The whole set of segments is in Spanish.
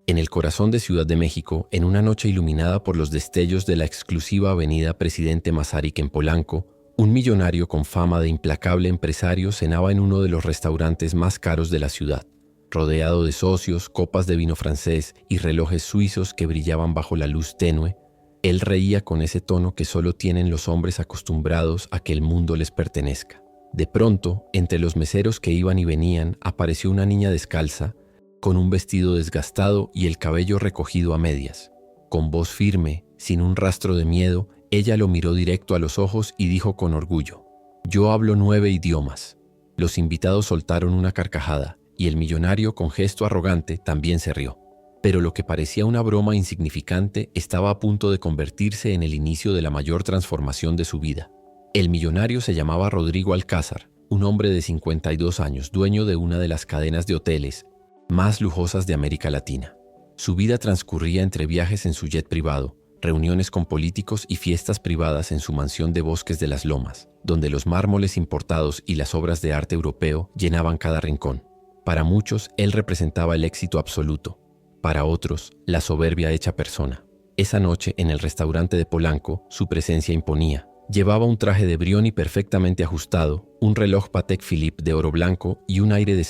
En el corazón de Ciudad de México, en una noche iluminada por los destellos de la exclusiva avenida Presidente Masaryk en Polanco, un millonario con fama de implacable empresario cenaba en uno de los restaurantes más caros de la ciudad, rodeado de socios, copas de vino francés y relojes suizos que brillaban bajo la luz tenue. Él reía con ese tono que solo tienen los hombres acostumbrados a que el mundo les pertenezca. De pronto, entre los meseros que iban y venían, apareció una niña descalza, con un vestido desgastado y el cabello recogido a medias. Con voz firme, sin un rastro de miedo, ella lo miró directo a los ojos y dijo con orgullo: «Yo hablo 9 idiomas». Los invitados soltaron una carcajada y el millonario, con gesto arrogante, también se rió. Pero lo que parecía una broma insignificante estaba a punto de convertirse en el inicio de la mayor transformación de su vida. El millonario se llamaba Rodrigo Alcázar, un hombre de 52 años, dueño de una de las cadenas de hoteles más lujosas de América Latina. Su vida transcurría entre viajes en su jet privado, reuniones con políticos y fiestas privadas en su mansión de Bosques de las Lomas, donde los mármoles importados y las obras de arte europeo llenaban cada rincón. Para muchos, él representaba el éxito absoluto. Para otros, la soberbia hecha persona. Esa noche, en el restaurante de Polanco, su presencia imponía. Llevaba un traje de Brioni perfectamente ajustado, un reloj Patek Philippe de oro blanco y un aire de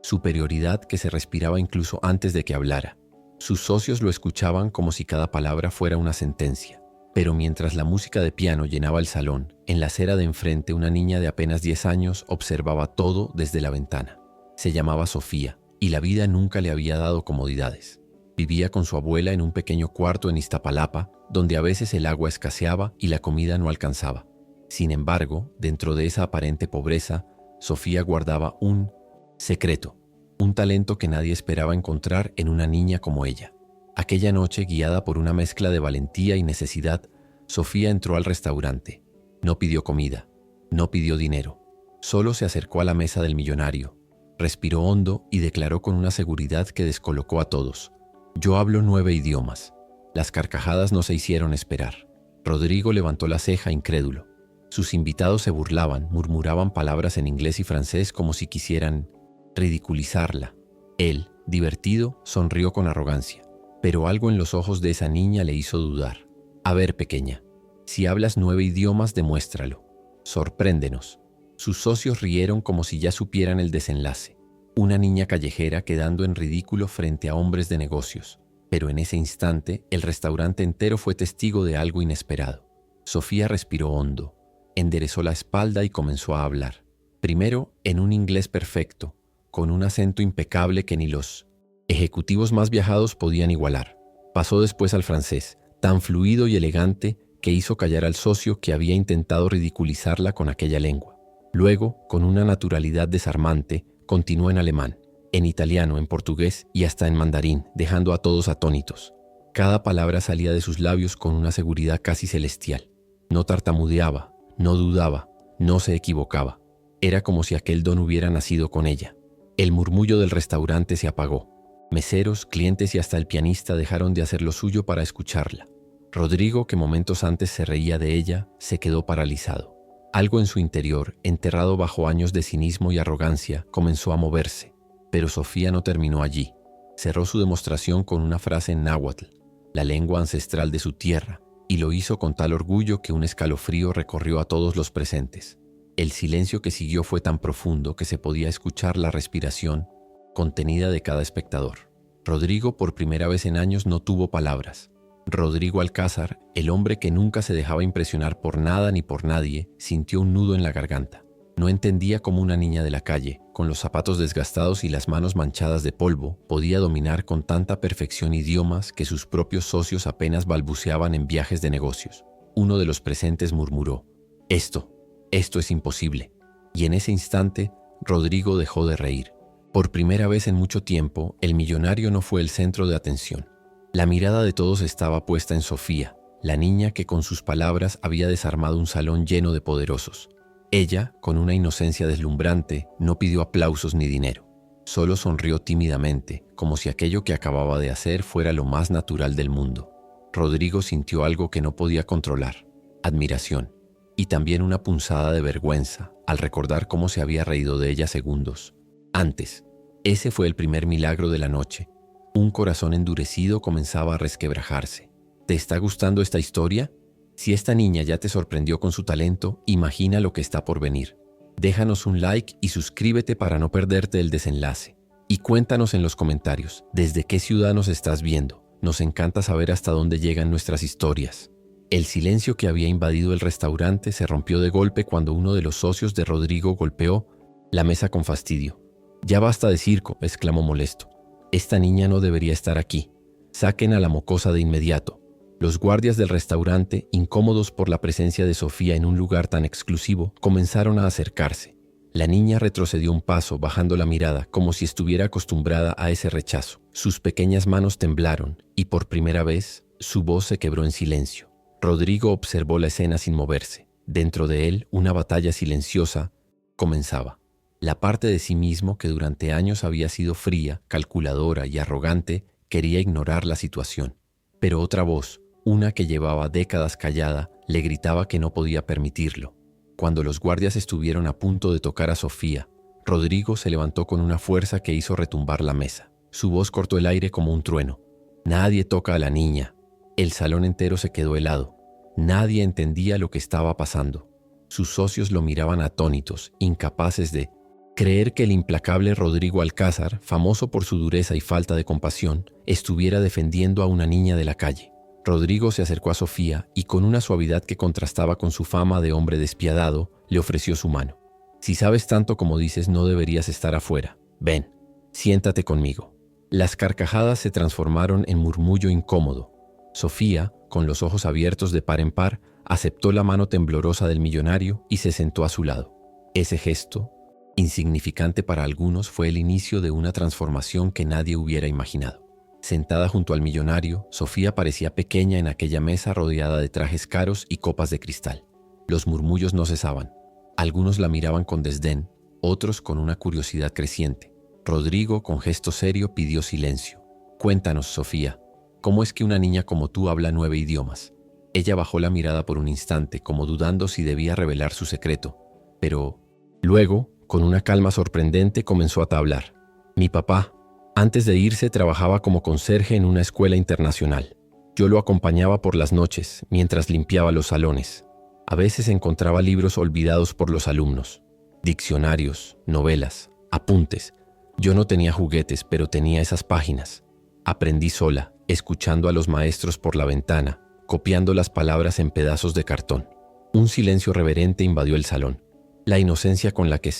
superioridad que se respiraba incluso antes de que hablara. Sus socios lo escuchaban como si cada palabra fuera una sentencia. Pero mientras la música de piano llenaba el salón, en la acera de enfrente una niña de apenas 10 años observaba todo desde la ventana. Se llamaba Sofía, y la vida nunca le había dado comodidades. Vivía con su abuela en un pequeño cuarto en Iztapalapa, donde a veces el agua escaseaba y la comida no alcanzaba. Sin embargo, dentro de esa aparente pobreza, Sofía guardaba un secreto, un talento que nadie esperaba encontrar en una niña como ella. Aquella noche, guiada por una mezcla de valentía y necesidad, Sofía entró al restaurante. No pidió comida, no pidió dinero, solo se acercó a la mesa del millonario, respiró hondo y declaró con una seguridad que descolocó a todos: «Yo hablo 9 idiomas». Las carcajadas no se hicieron esperar. Rodrigo levantó la ceja incrédulo. Sus invitados se burlaban, murmuraban palabras en inglés y francés como si quisieran ridiculizarla. Él, divertido, sonrió con arrogancia, pero algo en los ojos de esa niña le hizo dudar. «A ver, pequeña, si hablas 9 idiomas, demuéstralo. Sorpréndenos». Sus socios rieron como si ya supieran el desenlace. Una niña callejera quedando en ridículo frente a hombres de negocios. Pero en ese instante, el restaurante entero fue testigo de algo inesperado. Sofía respiró hondo, enderezó la espalda y comenzó a hablar. Primero, en un inglés perfecto, con un acento impecable que ni los ejecutivos más viajados podían igualar. Pasó después al francés, tan fluido y elegante que hizo callar al socio que había intentado ridiculizarla con aquella lengua. Luego, con una naturalidad desarmante, continuó en alemán, en italiano, en portugués y hasta en mandarín, dejando a todos atónitos. Cada palabra salía de sus labios con una seguridad casi celestial. No tartamudeaba, no dudaba, no se equivocaba. Era como si aquel don hubiera nacido con ella. El murmullo del restaurante se apagó. Meseros, clientes y hasta el pianista dejaron de hacer lo suyo para escucharla. Rodrigo, que momentos antes se reía de ella, se quedó paralizado. Algo en su interior, enterrado bajo años de cinismo y arrogancia, comenzó a moverse. Pero Sofía no terminó allí. Cerró su demostración con una frase en náhuatl, la lengua ancestral de su tierra, y lo hizo con tal orgullo que un escalofrío recorrió a todos los presentes. El silencio que siguió fue tan profundo que se podía escuchar la respiración contenida de cada espectador. Rodrigo, por primera vez en años, no tuvo palabras. Rodrigo Alcázar, el hombre que nunca se dejaba impresionar por nada ni por nadie, sintió un nudo en la garganta. No entendía cómo una niña de la calle, con los zapatos desgastados y las manos manchadas de polvo, podía dominar con tanta perfección idiomas que sus propios socios apenas balbuceaban en viajes de negocios. Uno de los presentes murmuró: Esto es imposible. Y en ese instante, Rodrigo dejó de reír. Por primera vez en mucho tiempo, el millonario no fue el centro de atención. La mirada de todos estaba puesta en Sofía, la niña que con sus palabras había desarmado un salón lleno de poderosos. Ella, con una inocencia deslumbrante, no pidió aplausos ni dinero. Solo sonrió tímidamente, como si aquello que acababa de hacer fuera lo más natural del mundo. Rodrigo sintió algo que no podía controlar: admiración, y también una punzada de vergüenza al recordar cómo se había reído de ella segundos antes. Ese fue el primer milagro de la noche. Un corazón endurecido comenzaba a resquebrajarse. ¿Te está gustando esta historia? Si esta niña ya te sorprendió con su talento, imagina lo que está por venir. Déjanos un like y suscríbete para no perderte el desenlace. Y cuéntanos en los comentarios, ¿desde qué ciudad nos estás viendo? Nos encanta saber hasta dónde llegan nuestras historias. El silencio que había invadido el restaurante se rompió de golpe cuando uno de los socios de Rodrigo golpeó la mesa con fastidio. «Ya basta de circo», exclamó molesto. «Esta niña no debería estar aquí. Saquen a la mocosa de inmediato». Los guardias del restaurante, incómodos por la presencia de Sofía en un lugar tan exclusivo, comenzaron a acercarse. La niña retrocedió un paso, bajando la mirada, como si estuviera acostumbrada a ese rechazo. Sus pequeñas manos temblaron y por primera vez su voz se quebró en silencio. Rodrigo observó la escena sin moverse. Dentro de él, una batalla silenciosa comenzaba. La parte de sí mismo que durante años había sido fría, calculadora y arrogante, quería ignorar la situación. Pero otra voz, una que llevaba décadas callada, le gritaba que no podía permitirlo. Cuando los guardias estuvieron a punto de tocar a Sofía, Rodrigo se levantó con una fuerza que hizo retumbar la mesa. Su voz cortó el aire como un trueno. «Nadie toca a la niña». El salón entero se quedó helado. Nadie entendía lo que estaba pasando. Sus socios lo miraban atónitos, incapaces de creer que el implacable Rodrigo Alcázar, famoso por su dureza y falta de compasión, estuviera defendiendo a una niña de la calle. Rodrigo se acercó a Sofía y con una suavidad que contrastaba con su fama de hombre despiadado, le ofreció su mano. «Si sabes tanto como dices, no deberías estar afuera. Ven, siéntate conmigo». Las carcajadas se transformaron en murmullo incómodo. Sofía, con los ojos abiertos de par en par, aceptó la mano temblorosa del millonario y se sentó a su lado. Ese gesto, insignificante para algunos, fue el inicio de una transformación que nadie hubiera imaginado. Sentada junto al millonario, Sofía parecía pequeña en aquella mesa rodeada de trajes caros y copas de cristal. Los murmullos no cesaban. Algunos la miraban con desdén, otros con una curiosidad creciente. Rodrigo, con gesto serio, pidió silencio. «Cuéntanos, Sofía, ¿cómo es que una niña como tú habla 9 idiomas?» Ella bajó la mirada por un instante, como dudando si debía revelar su secreto. Pero luego, con una calma sorprendente, comenzó a hablar. «Mi papá, antes de irse, trabajaba como conserje en una escuela internacional. Yo lo acompañaba por las noches, mientras limpiaba los salones. A veces encontraba libros olvidados por los alumnos. Diccionarios, novelas, apuntes. Yo no tenía juguetes, pero tenía esas páginas. Aprendí sola, escuchando a los maestros por la ventana, copiando las palabras en pedazos de cartón». Un silencio reverente invadió el salón. La inocencia con la que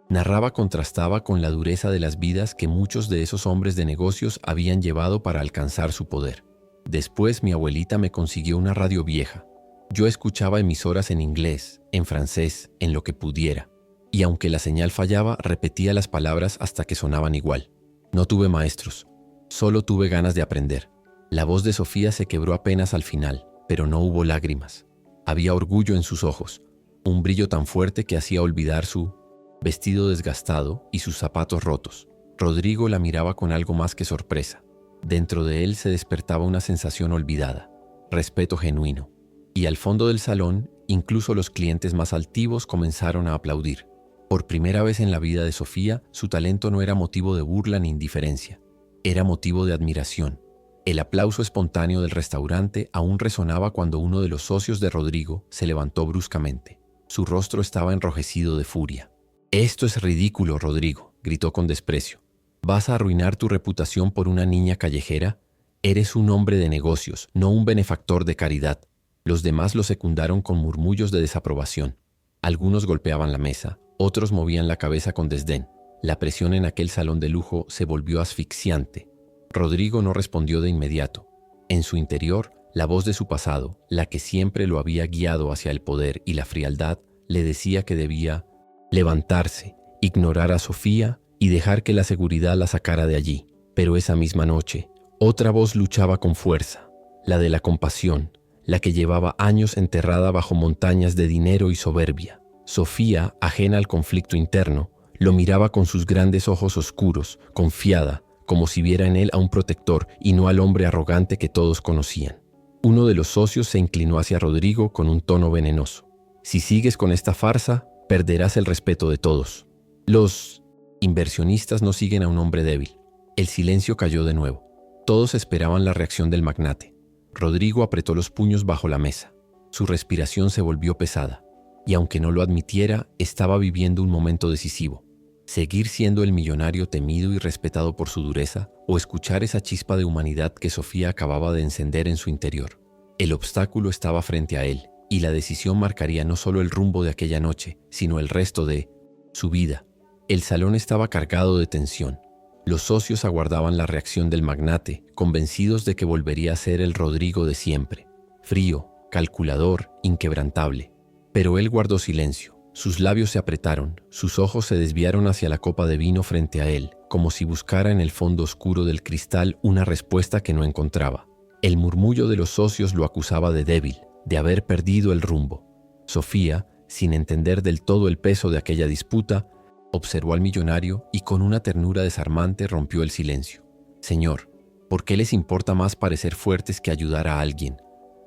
narraba contrastaba con la dureza de las vidas que muchos de esos hombres de negocios habían llevado para alcanzar su poder. «Después mi abuelita me consiguió una radio vieja. Yo escuchaba emisoras en inglés, en francés, en lo que pudiera. Y aunque la señal fallaba, repetía las palabras hasta que sonaban igual. No tuve maestros. Solo tuve ganas de aprender». La voz de Sofía se quebró apenas al final, pero no hubo lágrimas. Había orgullo en sus ojos, un brillo tan fuerte que hacía olvidar su vestido desgastado y sus zapatos rotos. Rodrigo la miraba con algo más que sorpresa. Dentro de él se despertaba una sensación olvidada, respeto genuino. Y al fondo del salón, incluso los clientes más altivos comenzaron a aplaudir. Por primera vez en la vida de Sofía, su talento no era motivo de burla ni indiferencia. Era motivo de admiración. El aplauso espontáneo del restaurante aún resonaba cuando uno de los socios de Rodrigo se levantó bruscamente. Su rostro estaba enrojecido de furia. «Esto es ridículo, Rodrigo», gritó con desprecio. «¿Vas a arruinar tu reputación por una niña callejera? Eres un hombre de negocios, no un benefactor de caridad». Los demás lo secundaron con murmullos de desaprobación. Algunos golpeaban la mesa, otros movían la cabeza con desdén. La presión en aquel salón de lujo se volvió asfixiante. Rodrigo no respondió de inmediato. En su interior, la voz de su pasado, la que siempre lo había guiado hacia el poder y la frialdad, le decía que debía levantarse, ignorar a Sofía y dejar que la seguridad la sacara de allí. Pero esa misma noche, otra voz luchaba con fuerza, la de la compasión, la que llevaba años enterrada bajo montañas de dinero y soberbia. Sofía, ajena al conflicto interno, lo miraba con sus grandes ojos oscuros, confiada, como si viera en él a un protector y no al hombre arrogante que todos conocían. Uno de los socios se inclinó hacia Rodrigo con un tono venenoso. «Si sigues con esta farsa, perderás el respeto de todos. Los inversionistas no siguen a un hombre débil». El silencio cayó de nuevo. Todos esperaban la reacción del magnate. Rodrigo apretó los puños bajo la mesa. Su respiración se volvió pesada, y aunque no lo admitiera, estaba viviendo un momento decisivo. Seguir siendo el millonario temido y respetado por su dureza, o escuchar esa chispa de humanidad que Sofía acababa de encender en su interior. El obstáculo estaba frente a él, y la decisión marcaría no solo el rumbo de aquella noche, sino el resto de su vida. El salón estaba cargado de tensión. Los socios aguardaban la reacción del magnate, convencidos de que volvería a ser el Rodrigo de siempre. Frío, calculador, inquebrantable. Pero él guardó silencio. Sus labios se apretaron, sus ojos se desviaron hacia la copa de vino frente a él, como si buscara en el fondo oscuro del cristal una respuesta que no encontraba. El murmullo de los socios lo acusaba de débil, de haber perdido el rumbo. Sofía, sin entender del todo el peso de aquella disputa, observó al millonario y con una ternura desarmante rompió el silencio. «Señor, ¿por qué les importa más parecer fuertes que ayudar a alguien?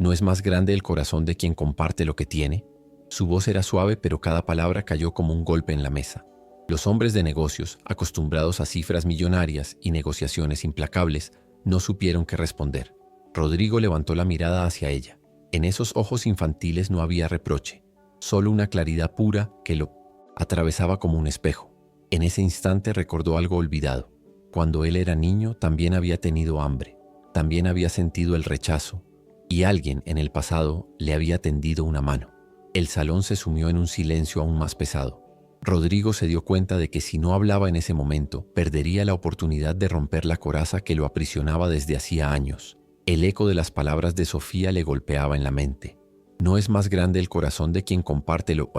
¿No es más grande el corazón de quien comparte lo que tiene?» Su voz era suave, pero cada palabra cayó como un golpe en la mesa. Los hombres de negocios, acostumbrados a cifras millonarias y negociaciones implacables, no supieron qué responder. Rodrigo levantó la mirada hacia ella. En esos ojos infantiles no había reproche, solo una claridad pura que lo atravesaba como un espejo. En ese instante recordó algo olvidado. Cuando él era niño también había tenido hambre, también había sentido el rechazo, y alguien en el pasado le había tendido una mano. El salón se sumió en un silencio aún más pesado. Rodrigo se dio cuenta de que si no hablaba en ese momento, perdería la oportunidad de romper la coraza que lo aprisionaba desde hacía años. El eco de las palabras de Sofía le golpeaba en la mente. ¿No es más grande el corazón de quien comparte lo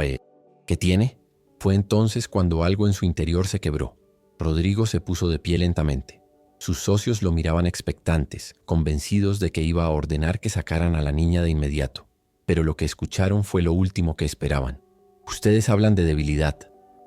que tiene? Fue entonces cuando algo en su interior se quebró. Rodrigo se puso de pie lentamente. Sus socios lo miraban expectantes, convencidos de que iba a ordenar que sacaran a la niña de inmediato. Pero lo que escucharon fue lo último que esperaban. «Ustedes hablan de debilidad»,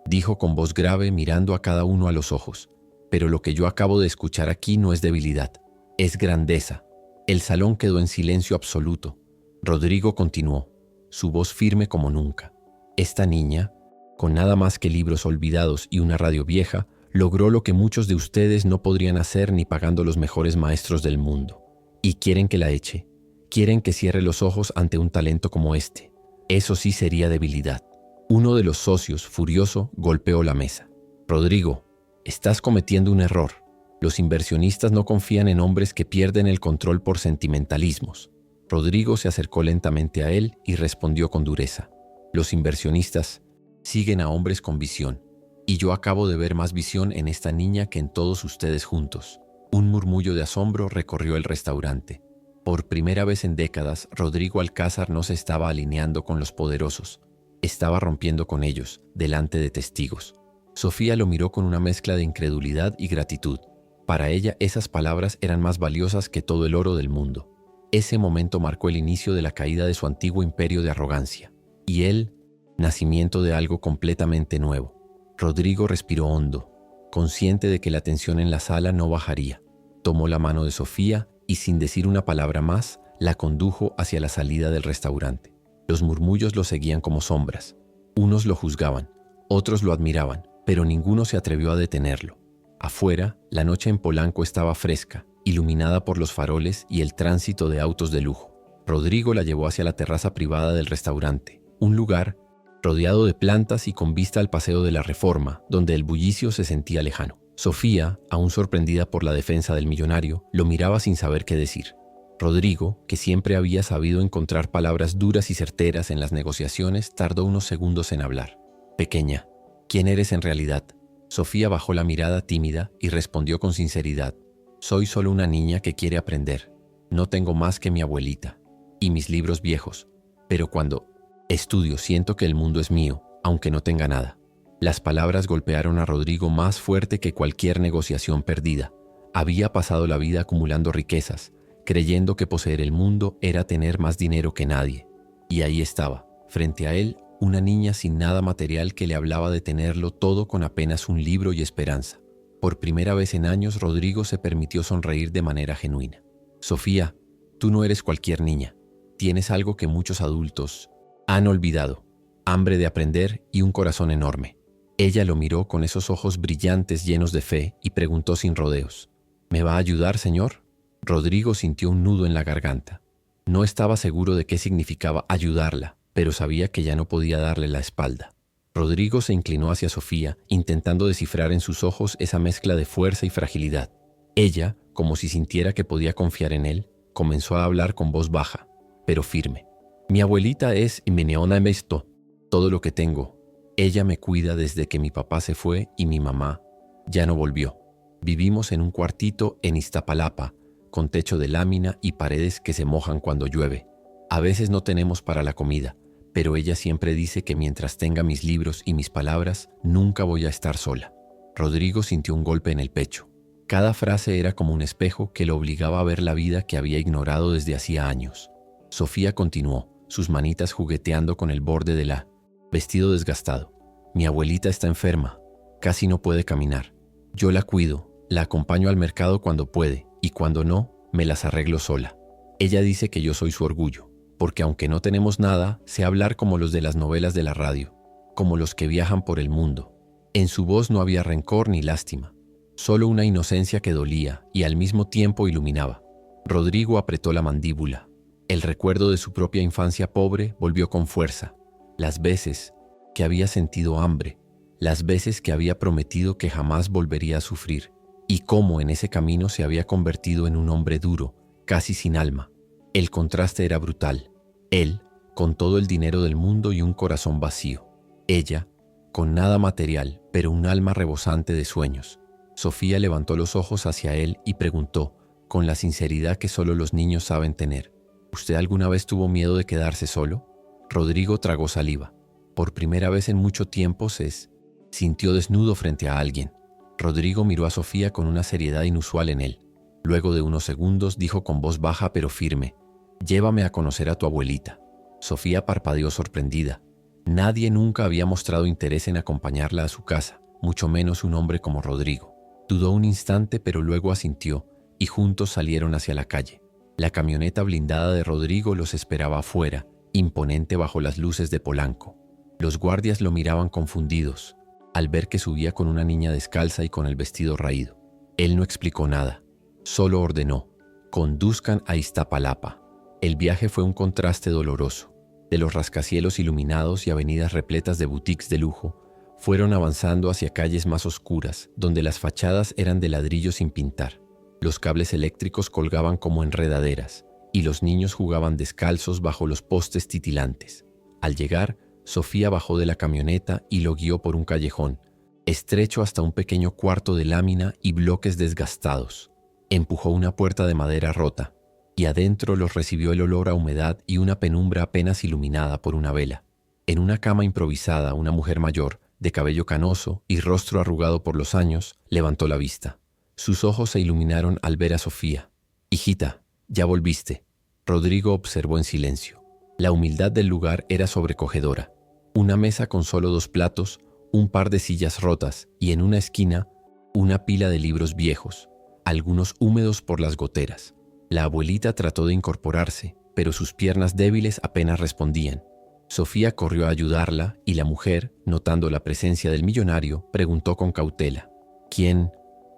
dijo con voz grave mirando a cada uno a los ojos. «Pero lo que yo acabo de escuchar aquí no es debilidad, es grandeza». El salón quedó en silencio absoluto. Rodrigo continuó, su voz firme como nunca. «Esta niña, con nada más que libros olvidados y una radio vieja, logró lo que muchos de ustedes no podrían hacer ni pagando los mejores maestros del mundo. Y quieren que la eche. Quieren que cierre los ojos ante un talento como este. Eso sí sería debilidad». Uno de los socios, furioso, golpeó la mesa. «Rodrigo, estás cometiendo un error. Los inversionistas no confían en hombres que pierden el control por sentimentalismos». Rodrigo se acercó lentamente a él y respondió con dureza. «Los inversionistas siguen a hombres con visión, y yo acabo de ver más visión en esta niña que en todos ustedes juntos». Un murmullo de asombro recorrió el restaurante. Por primera vez en décadas, Rodrigo Alcázar no se estaba alineando con los poderosos. Estaba rompiendo con ellos, delante de testigos. Sofía lo miró con una mezcla de incredulidad y gratitud. Para ella, esas palabras eran más valiosas que todo el oro del mundo. Ese momento marcó el inicio de la caída de su antiguo imperio de arrogancia. Y el nacimiento de algo completamente nuevo. Rodrigo respiró hondo, consciente de que la tensión en la sala no bajaría. Tomó la mano de Sofía y, sin decir una palabra más, la condujo hacia la salida del restaurante. Los murmullos lo seguían como sombras. Unos lo juzgaban, otros lo admiraban, pero ninguno se atrevió a detenerlo. Afuera, la noche en Polanco estaba fresca, iluminada por los faroles y el tránsito de autos de lujo. Rodrigo la llevó hacia la terraza privada del restaurante, un lugar rodeado de plantas y con vista al Paseo de la Reforma, donde el bullicio se sentía lejano. Sofía, aún sorprendida por la defensa del millonario, lo miraba sin saber qué decir. Rodrigo, que siempre había sabido encontrar palabras duras y certeras en las negociaciones, tardó unos segundos en hablar. «Pequeña, ¿quién eres en realidad?». Sofía bajó la mirada tímida y respondió con sinceridad. «Soy solo una niña que quiere aprender. No tengo más que mi abuelita y mis libros viejos, pero cuando estudio siento que el mundo es mío, aunque no tenga nada». Las palabras golpearon a Rodrigo más fuerte que cualquier negociación perdida. Había pasado la vida acumulando riquezas, creyendo que poseer el mundo era tener más dinero que nadie. Y ahí estaba, frente a él, una niña sin nada material que le hablaba de tenerlo todo con apenas un libro y esperanza. Por primera vez en años, Rodrigo se permitió sonreír de manera genuina. «Sofía, tú no eres cualquier niña. Tienes algo que muchos adultos han olvidado: hambre de aprender y un corazón enorme». Ella lo miró con esos ojos brillantes llenos de fe y preguntó sin rodeos. «¿Me va a ayudar, señor?». Rodrigo sintió un nudo en la garganta. No estaba seguro de qué significaba ayudarla, pero sabía que ya no podía darle la espalda. Rodrigo se inclinó hacia Sofía, intentando descifrar en sus ojos esa mezcla de fuerza y fragilidad. Ella, como si sintiera que podía confiar en él, comenzó a hablar con voz baja, pero firme. Mi abuelita es Imeneona Emesto, todo lo que tengo. Ella me cuida desde que mi papá se fue y mi mamá ya no volvió. Vivimos en un cuartito en Iztapalapa, con techo de lámina y paredes que se mojan cuando llueve. A veces no tenemos para la comida, pero ella siempre dice que mientras tenga mis libros y mis palabras, nunca voy a estar sola. Rodrigo sintió un golpe en el pecho. Cada frase era como un espejo que lo obligaba a ver la vida que había ignorado desde hacía años. Sofía continuó, sus manitas jugueteando con el borde de la vestido desgastado. Mi abuelita está enferma, casi no puede caminar. Yo la cuido, la acompaño al mercado cuando puede y cuando no, me las arreglo sola. Ella dice que yo soy su orgullo, porque aunque no tenemos nada, sé hablar como los de las novelas de la radio, como los que viajan por el mundo. En su voz no había rencor ni lástima, solo una inocencia que dolía y al mismo tiempo iluminaba. Rodrigo apretó la mandíbula. El recuerdo de su propia infancia pobre volvió con fuerza. Las veces que había sentido hambre, las veces que había prometido que jamás volvería a sufrir, y cómo en ese camino se había convertido en un hombre duro, casi sin alma. El contraste era brutal. Él, con todo el dinero del mundo y un corazón vacío. Ella, con nada material, pero un alma rebosante de sueños. Sofía levantó los ojos hacia él y preguntó, con la sinceridad que solo los niños saben tener: ¿Usted alguna vez tuvo miedo de quedarse solo? Rodrigo tragó saliva. Por primera vez en mucho tiempo se sintió desnudo frente a alguien. Rodrigo miró a Sofía con una seriedad inusual en él. Luego de unos segundos dijo con voz baja pero firme: Llévame a conocer a tu abuelita. Sofía parpadeó sorprendida. Nadie nunca había mostrado interés en acompañarla a su casa, mucho menos un hombre como Rodrigo. Dudó un instante pero luego asintió y juntos salieron hacia la calle. La camioneta blindada de Rodrigo los esperaba afuera, imponente bajo las luces de Polanco. Los guardias lo miraban confundidos al ver que subía con una niña descalza y con el vestido raído. Él no explicó nada, solo ordenó: conduzcan a Iztapalapa. El viaje fue un contraste doloroso. De los rascacielos iluminados y avenidas repletas de boutiques de lujo, fueron avanzando hacia calles más oscuras, donde las fachadas eran de ladrillo sin pintar. Los cables eléctricos colgaban como enredaderas, y los niños jugaban descalzos bajo los postes titilantes. Al llegar, Sofía bajó de la camioneta y lo guió por un callejón, estrecho hasta un pequeño cuarto de lámina y bloques desgastados. Empujó una puerta de madera rota, y adentro los recibió el olor a humedad y una penumbra apenas iluminada por una vela. En una cama improvisada, una mujer mayor, de cabello canoso y rostro arrugado por los años, levantó la vista. Sus ojos se iluminaron al ver a Sofía. «Hijita, ya volviste». Rodrigo observó en silencio. La humildad del lugar era sobrecogedora. Una mesa con solo 2 platos, un par de sillas rotas y en una esquina una pila de libros viejos, algunos húmedos por las goteras. La abuelita trató de incorporarse, pero sus piernas débiles apenas respondían. Sofía corrió a ayudarla y la mujer, notando la presencia del millonario, preguntó con cautela: ¿Quién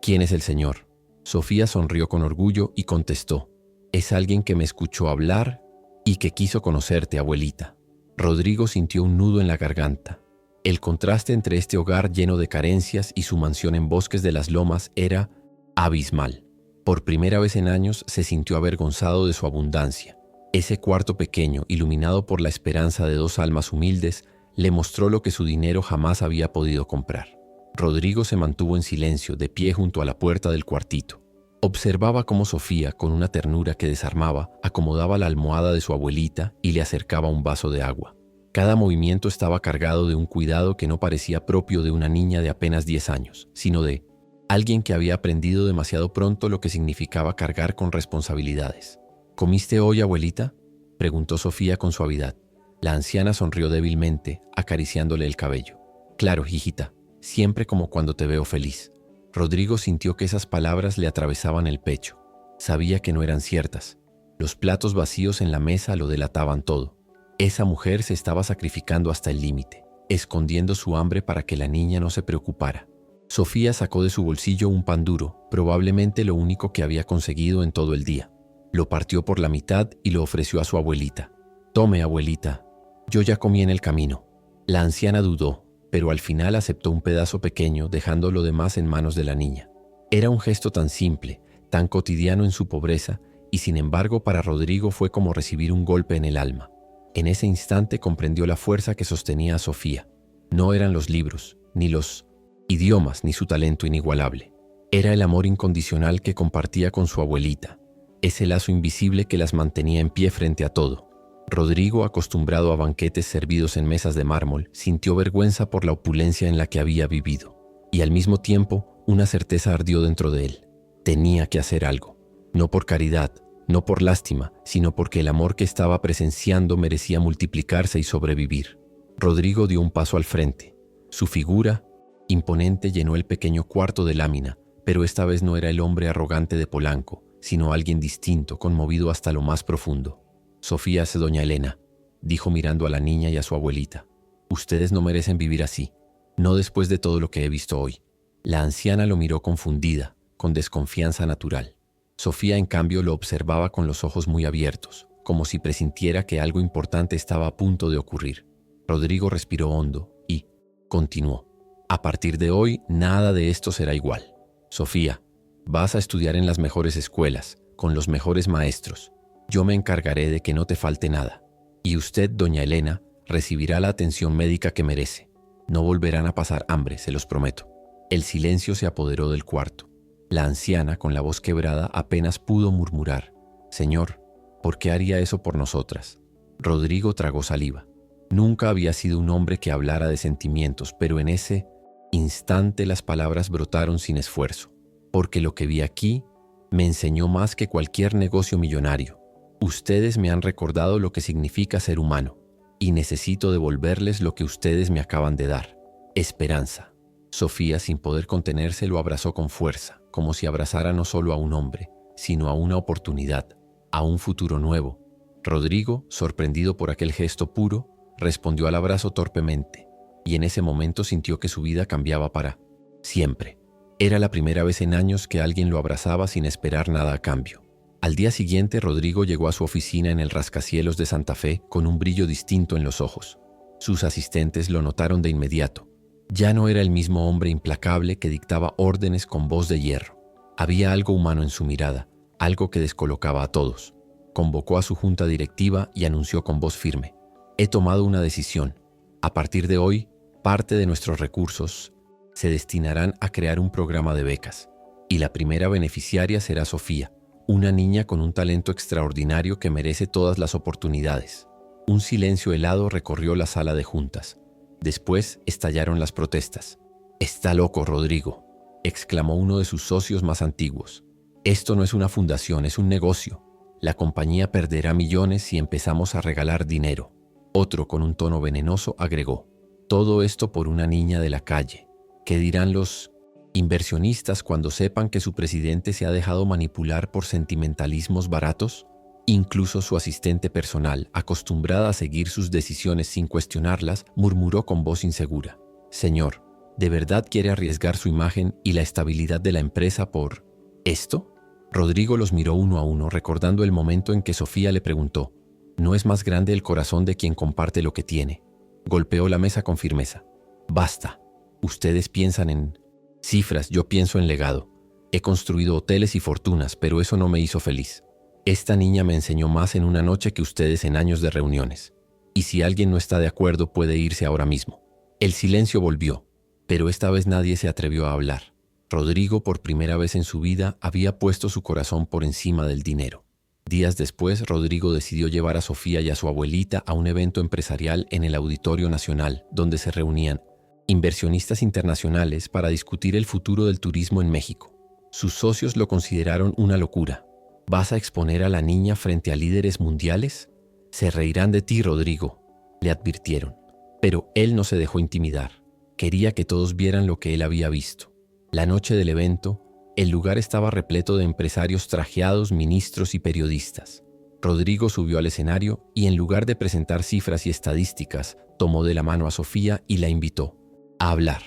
es el señor? Sofía sonrió con orgullo y contestó: es alguien que me escuchó hablar y que quiso conocerte, abuelita. Rodrigo sintió un nudo en la garganta. El contraste entre este hogar lleno de carencias y su mansión en Bosques de las Lomas era abismal. Por primera vez en años se sintió avergonzado de su abundancia. Ese cuarto pequeño, iluminado por la esperanza de 2 almas humildes, le mostró lo que su dinero jamás había podido comprar. Rodrigo se mantuvo en silencio, de pie junto a la puerta del cuartito. Observaba cómo Sofía, con una ternura que desarmaba, acomodaba la almohada de su abuelita y le acercaba un vaso de agua. Cada movimiento estaba cargado de un cuidado que no parecía propio de una niña de apenas 10 años, sino de alguien que había aprendido demasiado pronto lo que significaba cargar con responsabilidades. ¿Comiste hoy, abuelita?, preguntó Sofía con suavidad. La anciana sonrió débilmente, acariciándole el cabello. Claro, hijita, siempre como cuando te veo feliz. Rodrigo sintió que esas palabras le atravesaban el pecho. Sabía que no eran ciertas. Los platos vacíos en la mesa lo delataban todo. Esa mujer se estaba sacrificando hasta el límite, escondiendo su hambre para que la niña no se preocupara. Sofía sacó de su bolsillo un pan duro, probablemente lo único que había conseguido en todo el día. Lo partió por la mitad y lo ofreció a su abuelita. «Tome, abuelita, yo ya comí en el camino». La anciana dudó, pero al final aceptó un pedazo pequeño, dejando lo demás en manos de la niña. Era un gesto tan simple, tan cotidiano en su pobreza, y sin embargo para Rodrigo fue como recibir un golpe en el alma. En ese instante comprendió la fuerza que sostenía a Sofía. No eran los libros, ni los idiomas, ni su talento inigualable. Era el amor incondicional que compartía con su abuelita, ese lazo invisible que las mantenía en pie frente a todo. Rodrigo, acostumbrado a banquetes servidos en mesas de mármol, sintió vergüenza por la opulencia en la que había vivido, y al mismo tiempo una certeza ardió dentro de él. Tenía que hacer algo, no por caridad, no por lástima, sino porque el amor que estaba presenciando merecía multiplicarse y sobrevivir. Rodrigo dio un paso al frente. Su figura imponente llenó el pequeño cuarto de lámina, pero esta vez no era el hombre arrogante de Polanco, sino alguien distinto, conmovido hasta lo más profundo. «Sofía, doña Elena», dijo mirando a la niña y a su abuelita, «ustedes no merecen vivir así, no después de todo lo que he visto hoy». La anciana lo miró confundida, con desconfianza natural. Sofía, en cambio, lo observaba con los ojos muy abiertos, como si presintiera que algo importante estaba a punto de ocurrir. Rodrigo respiró hondo y continuó. «A partir de hoy, nada de esto será igual. Sofía, vas a estudiar en las mejores escuelas, con los mejores maestros. Yo me encargaré de que no te falte nada. Y usted, doña Elena, recibirá la atención médica que merece. No volverán a pasar hambre, se los prometo». El silencio se apoderó del cuarto. La anciana, con la voz quebrada, apenas pudo murmurar: «Señor, ¿por qué haría eso por nosotras?». Rodrigo tragó saliva. Nunca había sido un hombre que hablara de sentimientos, pero en ese instante las palabras brotaron sin esfuerzo. «Porque lo que vi aquí me enseñó más que cualquier negocio millonario. Ustedes me han recordado lo que significa ser humano, y necesito devolverles lo que ustedes me acaban de dar: esperanza». Sofía, sin poder contenerse, lo abrazó con fuerza, como si abrazara no solo a un hombre, sino a una oportunidad, a un futuro nuevo. Rodrigo, sorprendido por aquel gesto puro, respondió al abrazo torpemente, y en ese momento sintió que su vida cambiaba para siempre. Era la primera vez en años que alguien lo abrazaba sin esperar nada a cambio. Al día siguiente, Rodrigo llegó a su oficina en el rascacielos de Santa Fe con un brillo distinto en los ojos. Sus asistentes lo notaron de inmediato. Ya no era el mismo hombre implacable que dictaba órdenes con voz de hierro. Había algo humano en su mirada, algo que descolocaba a todos. Convocó a su junta directiva y anunció con voz firme: «He tomado una decisión. A partir de hoy, parte de nuestros recursos se destinarán a crear un programa de becas. Y la primera beneficiaria será Sofía, una niña con un talento extraordinario que merece todas las oportunidades». Un silencio helado recorrió la sala de juntas. Después estallaron las protestas. «Está loco, Rodrigo», exclamó uno de sus socios más antiguos. «Esto no es una fundación, es un negocio. La compañía perderá millones si empezamos a regalar dinero». Otro, con un tono venenoso, agregó: «Todo esto por una niña de la calle. ¿Qué dirán los inversionistas cuando sepan que su presidente se ha dejado manipular por sentimentalismos baratos?» Incluso su asistente personal, acostumbrada a seguir sus decisiones sin cuestionarlas, murmuró con voz insegura: «Señor, ¿de verdad quiere arriesgar su imagen y la estabilidad de la empresa por esto?». Rodrigo los miró uno a uno, recordando el momento en que Sofía le preguntó: «¿No es más grande el corazón de quien comparte lo que tiene?». Golpeó la mesa con firmeza: «Basta. Ustedes piensan en cifras, yo pienso en legado. He construido hoteles y fortunas, pero eso no me hizo feliz. Esta niña me enseñó más en una noche que ustedes en años de reuniones. Y si alguien no está de acuerdo, puede irse ahora mismo». El silencio volvió, pero esta vez nadie se atrevió a hablar. Rodrigo, por primera vez en su vida, había puesto su corazón por encima del dinero. Días después, Rodrigo decidió llevar a Sofía y a su abuelita a un evento empresarial en el Auditorio Nacional, donde se reunían inversionistas internacionales para discutir el futuro del turismo en México. Sus socios lo consideraron una locura. «¿Vas a exponer a la niña frente a líderes mundiales? Se reirán de ti, Rodrigo», le advirtieron. Pero él no se dejó intimidar. Quería que todos vieran lo que él había visto. La noche del evento, el lugar estaba repleto de empresarios trajeados, ministros y periodistas. Rodrigo subió al escenario y, en lugar de presentar cifras y estadísticas, tomó de la mano a Sofía y la invitó a hablar.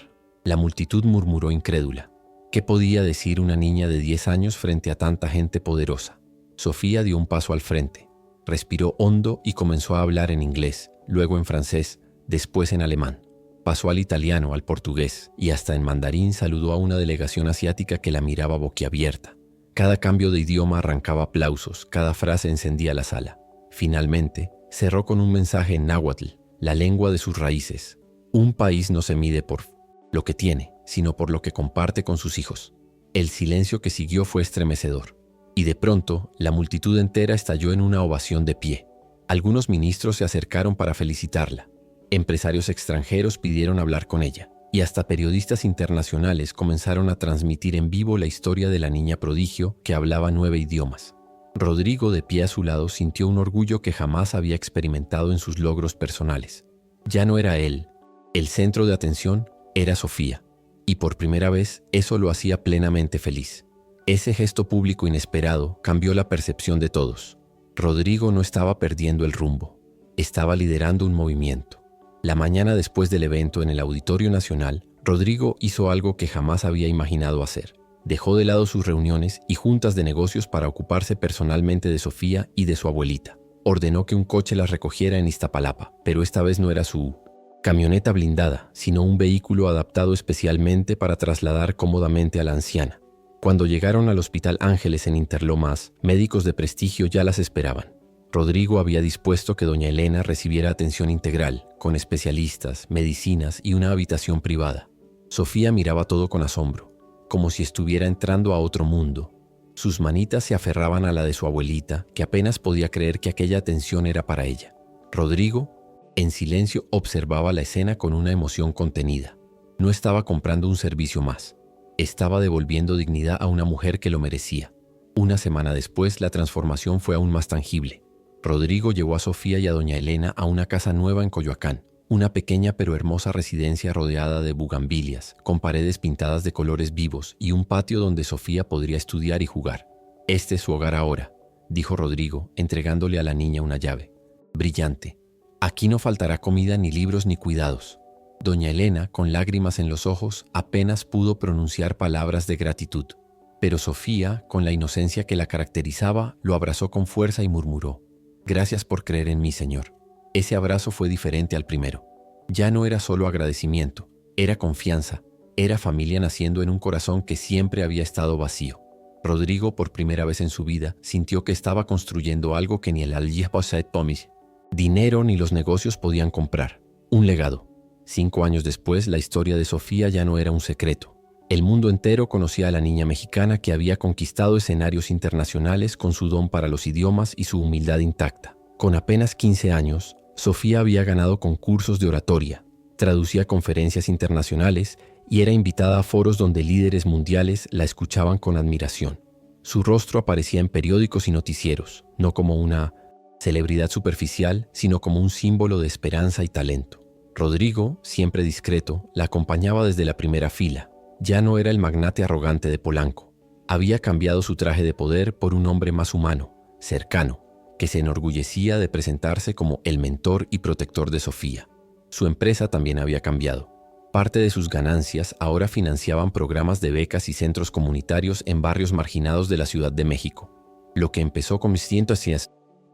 La multitud murmuró incrédula. ¿Qué podía decir una niña de 10 años frente a tanta gente poderosa? Sofía dio un paso al frente, respiró hondo y comenzó a hablar en inglés, luego en francés, después en alemán. Pasó al italiano, al portugués y hasta en mandarín saludó a una delegación asiática que la miraba boquiabierta. Cada cambio de idioma arrancaba aplausos, cada frase encendía la sala. Finalmente, cerró con un mensaje en náhuatl, la lengua de sus raíces. Un país no se mide por lo que tiene, sino por lo que comparte con sus hijos. El silencio que siguió fue estremecedor. Y de pronto, la multitud entera estalló en una ovación de pie. Algunos ministros se acercaron para felicitarla. Empresarios extranjeros pidieron hablar con ella. Y hasta periodistas internacionales comenzaron a transmitir en vivo la historia de la niña prodigio que hablaba 9 idiomas. Rodrigo, de pie a su lado, sintió un orgullo que jamás había experimentado en sus logros personales. Ya no era él. El centro de atención era Sofía. Y por primera vez, eso lo hacía plenamente feliz. Ese gesto público inesperado cambió la percepción de todos. Rodrigo no estaba perdiendo el rumbo. Estaba liderando un movimiento. La mañana después del evento en el Auditorio Nacional, Rodrigo hizo algo que jamás había imaginado hacer. Dejó de lado sus reuniones y juntas de negocios para ocuparse personalmente de Sofía y de su abuelita. Ordenó que un coche las recogiera en Iztapalapa, pero esta vez no era su camioneta blindada, sino un vehículo adaptado especialmente para trasladar cómodamente a la anciana. Cuando llegaron al Hospital Ángeles en Interlomas, médicos de prestigio ya las esperaban. Rodrigo había dispuesto que doña Elena recibiera atención integral, con especialistas, medicinas y una habitación privada. Sofía miraba todo con asombro, como si estuviera entrando a otro mundo. Sus manitas se aferraban a la de su abuelita, que apenas podía creer que aquella atención era para ella. Rodrigo, en silencio, observaba la escena con una emoción contenida. No estaba comprando un servicio más. Estaba devolviendo dignidad a una mujer que lo merecía. Una semana después, la transformación fue aún más tangible. Rodrigo llevó a Sofía y a doña Elena a una casa nueva en Coyoacán, una pequeña pero hermosa residencia rodeada de bugambilias, con paredes pintadas de colores vivos y un patio donde Sofía podría estudiar y jugar. «Este es su hogar ahora», dijo Rodrigo, entregándole a la niña una llave. «Brillante. Aquí no faltará comida, ni libros, ni cuidados». Doña Elena, con lágrimas en los ojos, apenas pudo pronunciar palabras de gratitud. Pero Sofía, con la inocencia que la caracterizaba, lo abrazó con fuerza y murmuró: «Gracias por creer en mí, Señor». Ese abrazo fue diferente al primero. Ya no era solo agradecimiento, era confianza, era familia naciendo en un corazón que siempre había estado vacío. Rodrigo, por primera vez en su vida, sintió que estaba construyendo algo que ni el dinero ni los negocios podían comprar. Un legado. 5 años después, la historia de Sofía ya no era un secreto. El mundo entero conocía a la niña mexicana que había conquistado escenarios internacionales con su don para los idiomas y su humildad intacta. Con apenas 15 años, Sofía había ganado concursos de oratoria, traducía conferencias internacionales y era invitada a foros donde líderes mundiales la escuchaban con admiración. Su rostro aparecía en periódicos y noticieros, no como una celebridad superficial, sino como un símbolo de esperanza y talento. Rodrigo, siempre discreto, la acompañaba desde la primera fila. Ya no era el magnate arrogante de Polanco. Había cambiado su traje de poder por un hombre más humano, cercano, que se enorgullecía de presentarse como el mentor y protector de Sofía. Su empresa también había cambiado. Parte de sus ganancias ahora financiaban programas de becas y centros comunitarios en barrios marginados de la Ciudad de México. Lo que empezó con 100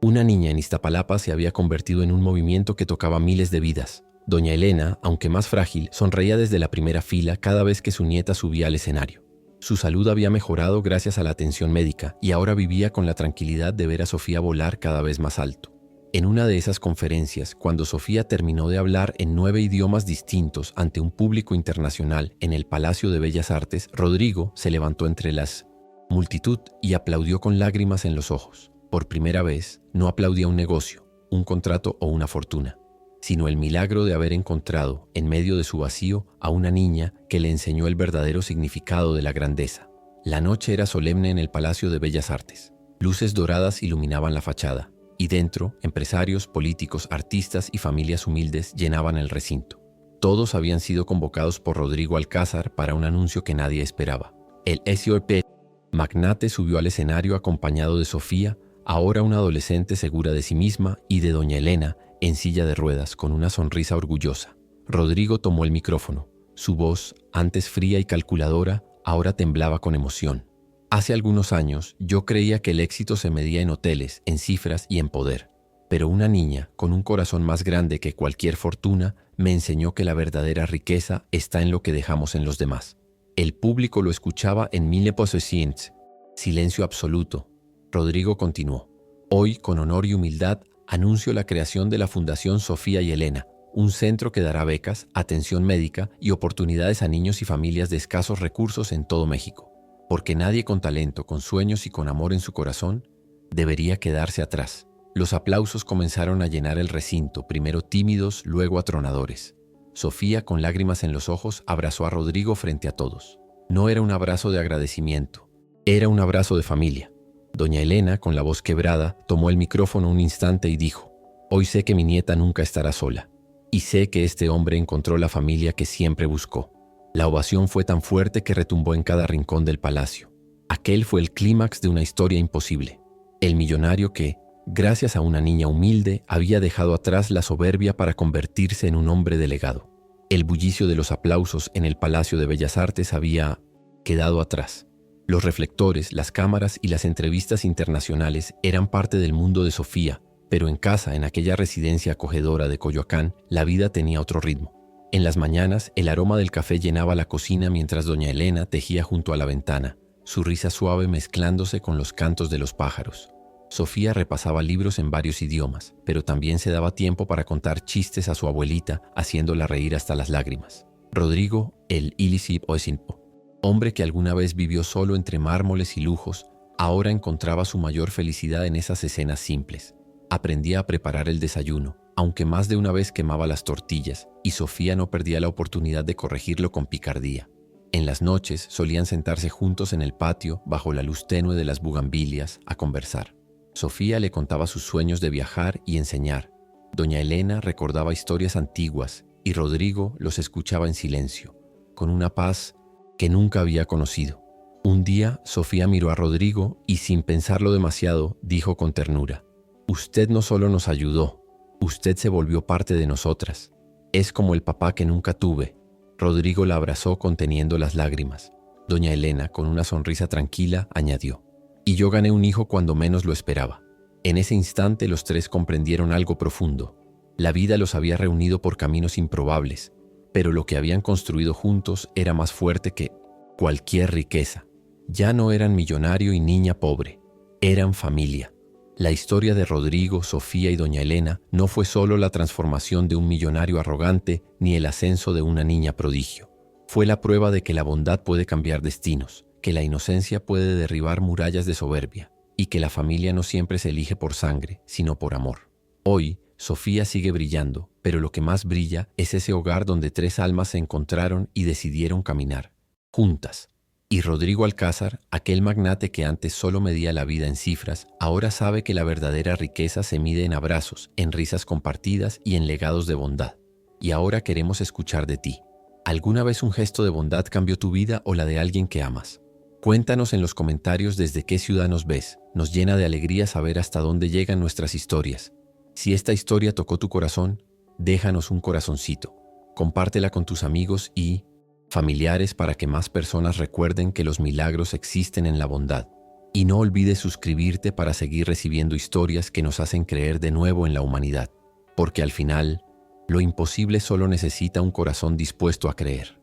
una niña en Iztapalapa se había convertido en un movimiento que tocaba miles de vidas. Doña Elena, aunque más frágil, sonreía desde la primera fila cada vez que su nieta subía al escenario. Su salud había mejorado gracias a la atención médica y ahora vivía con la tranquilidad de ver a Sofía volar cada vez más alto. En una de esas conferencias, cuando Sofía terminó de hablar en 9 idiomas distintos ante un público internacional en el Palacio de Bellas Artes, Rodrigo se levantó entre las multitud y aplaudió con lágrimas en los ojos. Por primera vez, no aplaudía un negocio, un contrato o una fortuna, sino el milagro de haber encontrado, en medio de su vacío, a una niña que le enseñó el verdadero significado de la grandeza. La noche era solemne en el Palacio de Bellas Artes. Luces doradas iluminaban la fachada, y dentro, empresarios, políticos, artistas y familias humildes llenaban el recinto. Todos habían sido convocados por Rodrigo Alcázar para un anuncio que nadie esperaba. El SOP magnate subió al escenario acompañado de Sofía, ahora una adolescente segura de sí misma, y de doña Elena, en silla de ruedas, con una sonrisa orgullosa. Rodrigo tomó el micrófono, Su voz, antes fría y calculadora, ahora temblaba con emoción. Hace algunos años yo creía que el éxito se medía en hoteles, en cifras y en poder. Pero una niña, con un corazón más grande que cualquier fortuna, me enseñó que la verdadera riqueza está en lo que dejamos en los demás. El público lo escuchaba en mille possessions. Silencio absoluto. Rodrigo continuó. Hoy, con honor y humildad, anuncio la creación de la Fundación Sofía y Elena, un centro que dará becas, atención médica y oportunidades a niños y familias de escasos recursos en todo México. Porque nadie con talento, con sueños y con amor en su corazón debería quedarse atrás. Los aplausos comenzaron a llenar el recinto, primero tímidos, luego atronadores. Sofía, con lágrimas en los ojos, abrazó a Rodrigo frente a todos. No era un abrazo de agradecimiento, era un abrazo de familia. Doña Elena, con la voz quebrada, tomó el micrófono un instante y dijo: «Hoy sé que mi nieta nunca estará sola, y sé que este hombre encontró la familia que siempre buscó». La ovación fue tan fuerte que retumbó en cada rincón del palacio. Aquel fue el clímax de una historia imposible. El millonario que, gracias a una niña humilde, había dejado atrás la soberbia para convertirse en un hombre de legado. El bullicio de los aplausos en el Palacio de Bellas Artes había quedado atrás. Los reflectores, las cámaras y las entrevistas internacionales eran parte del mundo de Sofía, pero en casa, en aquella residencia acogedora de Coyoacán, la vida tenía otro ritmo. En las mañanas, el aroma del café llenaba la cocina mientras doña Elena tejía junto a la ventana, su risa suave mezclándose con los cantos de los pájaros. Sofía repasaba libros en varios idiomas, pero también se daba tiempo para contar chistes a su abuelita, haciéndola reír hasta las lágrimas. Rodrigo, el Ilisip Oesinpo, hombre que alguna vez vivió solo entre mármoles y lujos, ahora encontraba su mayor felicidad en esas escenas simples. Aprendía a preparar el desayuno, aunque más de una vez quemaba las tortillas, y Sofía no perdía la oportunidad de corregirlo con picardía. En las noches solían sentarse juntos en el patio, bajo la luz tenue de las bugambilias, a conversar. Sofía le contaba sus sueños de viajar y enseñar. Doña Elena recordaba historias antiguas y Rodrigo los escuchaba en silencio, con una paz que nunca había conocido. Un día, Sofía miró a Rodrigo y, sin pensarlo demasiado, dijo con ternura: «Usted no solo nos ayudó, usted se volvió parte de nosotras. Es como el papá que nunca tuve». Rodrigo la abrazó conteniendo las lágrimas. Doña Elena, con una sonrisa tranquila, añadió: «Y yo gané un hijo cuando menos lo esperaba». En ese instante los tres comprendieron algo profundo. La vida los había reunido por caminos improbables, pero lo que habían construido juntos era más fuerte que cualquier riqueza. Ya no eran millonario y niña pobre, eran familia. La historia de Rodrigo, Sofía y doña Elena no fue solo la transformación de un millonario arrogante ni el ascenso de una niña prodigio. Fue la prueba de que la bondad puede cambiar destinos, que la inocencia puede derribar murallas de soberbia y que la familia no siempre se elige por sangre, sino por amor. Hoy, Sofía sigue brillando, pero lo que más brilla es ese hogar donde tres almas se encontraron y decidieron caminar, juntas. Y Rodrigo Alcázar, aquel magnate que antes solo medía la vida en cifras, ahora sabe que la verdadera riqueza se mide en abrazos, en risas compartidas y en legados de bondad. Y ahora queremos escuchar de ti. ¿Alguna vez un gesto de bondad cambió tu vida o la de alguien que amas? Cuéntanos en los comentarios desde qué ciudad nos ves. Nos llena de alegría saber hasta dónde llegan nuestras historias. Si esta historia tocó tu corazón, déjanos un corazoncito. Compártela con tus amigos y familiares para que más personas recuerden que los milagros existen en la bondad. Y no olvides suscribirte para seguir recibiendo historias que nos hacen creer de nuevo en la humanidad. Porque al final, lo imposible solo necesita un corazón dispuesto a creer.